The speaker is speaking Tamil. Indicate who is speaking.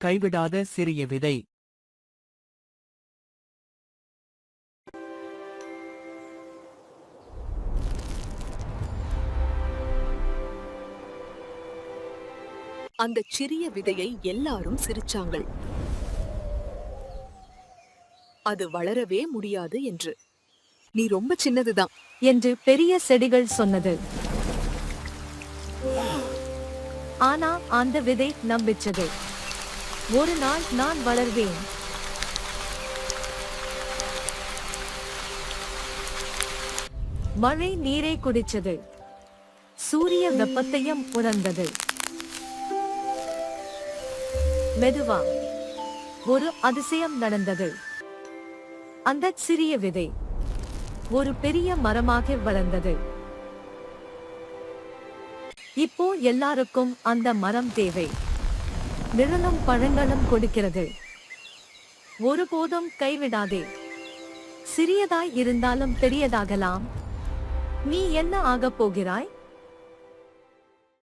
Speaker 1: கைவிடாத சிறிய விதை.
Speaker 2: அந்தச் சிறிய விதையை எல்லாரும் சிரிச்சாங்கள். அது வளரவே முடியாது என்று. நீ ரொம்ப சின்னதுதான்
Speaker 3: என்று பெரிய செடிகள் சொன்னது. ஆனா அந்த விதை நம்பிச்சது. ஒரு நாள் நான் வளர்வேன். மழை நீரை குடிச்சது. சூரிய வெப்பத்தையும் உணர்ந்தது. மெதுவா ஒரு அதிசயம் நடந்தது. அந்த சிறிய விதை ஒரு பெரிய மரமாக வளர்ந்தது. இப்போ எல்லாருக்கும் அந்த மரம் தேவை. நிழலும் பழங்களும் கொடுக்கிறது. ஒருபோதும் கைவிடாதே. சிறியதாய் இருந்தாலும் பெரியதாகலாம். நீ என்ன ஆகப் போகிறாய்?